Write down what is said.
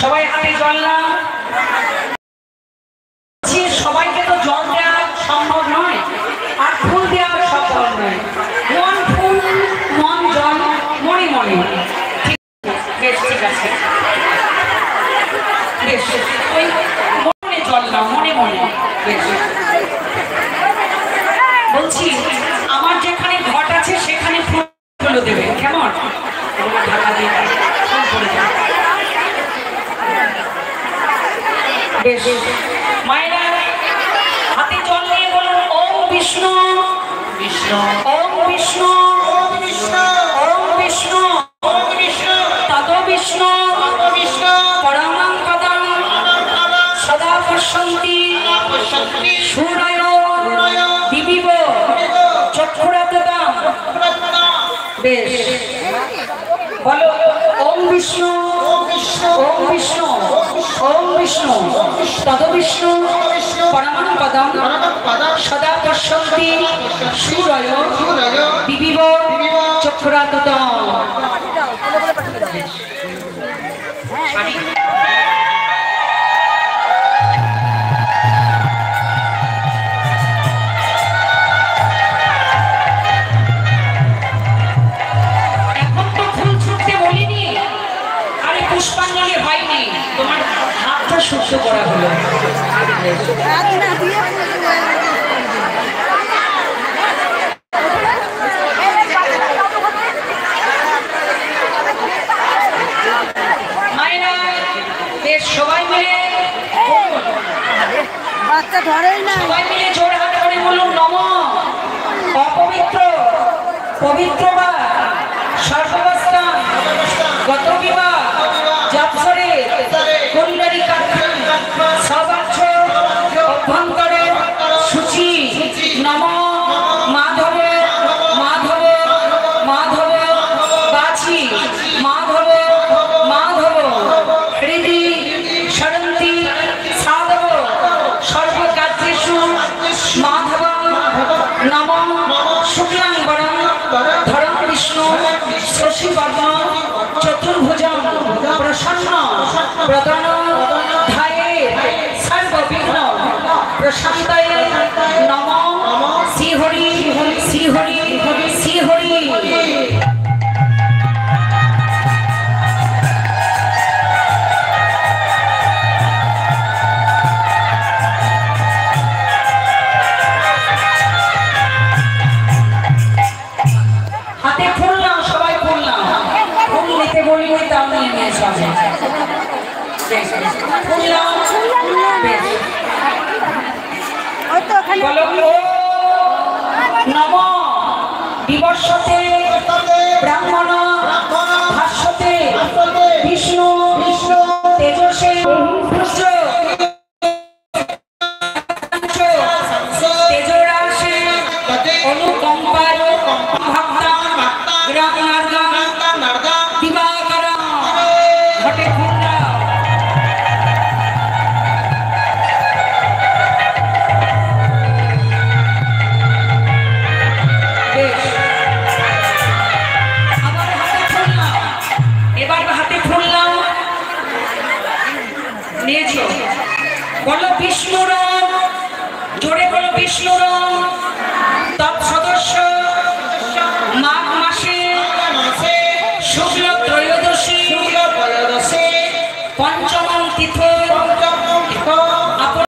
সবাই হাতে জল নাও। সবাইকে তো জল দেওয়া সম্ভব নয়, আর ফুল দেওয়া সম্ভব নয়। মন ফুল, মন জল, মনে মনে। বেশ, ঠিক আছে, বেশ। ওই মনে জল নাও, মনে মনে। বেশ, বলছি আমার যেখানে ঘট আছে সেখানে ফুল দেবে, কেমন? ঢাকা দিয়ে ফুল করে দেবে। বেশ, মায়েরা হাতে জল নিয়ে বলুন ওম বিষ্ণু বিষ্ণু, ওম বিষ্ণু বিষ্ণু, ওম বিষ্ণু বিষ্ণু, তদ বিষ্ণু বিষ্ণু, পরমং পদং সদা পশ্যন্তি সূরয় দিবিব চক্ষুরাততাম। বেশ, বলো ওম বিষ্ণু ওম বিষ্ণু, ওম বিষ্ণু, তদ বিষ্ণু পরমং পদং সদা পশ্যন্তি সূরয় দিবিব চক্ষুরাততাম। পুষ্পাঞ্জলি হয়নি, তোমার হাতটা শুদ্ধ করা হলো। মায়েরা বেশ, সবাই মিলে বাচ্চা ধরেই না, সবাই মিলে জোর হাত করে বলুন নম। অপবিত্র পবিত্র বা সর্বাবস্থা গত বিবাহ জপসরে কুণ্ডলী কাক্ষণ সবাচ্ছ অভ্যন্তরে সূচি নম মাধব মাধব মাধব বাছি মাধব মাধব হৃদি সরন্তি সাধব সর্বকার্যেষু মাধব নম শুক্লাং বরং ধরং বিষ্ণু শশীবর্ণ চতুর্ভুজং প্রসন্ন প্রদান ধায়ে সর্ববিঘ্ন প্রশান্তায় নম শ্রীহরি শ্রীহরি শ্রীহরি। হাতে ফুল নাও, সবাই ফুল নাও। ফুল নিতে বলবো, তাও নিয়ে নিয়ে যাবে। ফুল নাও। বেশ, বলো নম বিবর্ষতে ব্রাহ্মণ ভাষ্যতে বিষ্ণু তেজসে তেজরাশে অনুকম্পায় ভক্তা দিবাকর ঘটে খুন্ডা। এবার হাতে ফুল নাও, নিয়েছ। বলো বিষ্ণুর, জোরে বলো বিষ্ণুর তৎসদস্য মাঘ মাসে শুক্ল ত্রয়োদশী পঞ্চম তিথি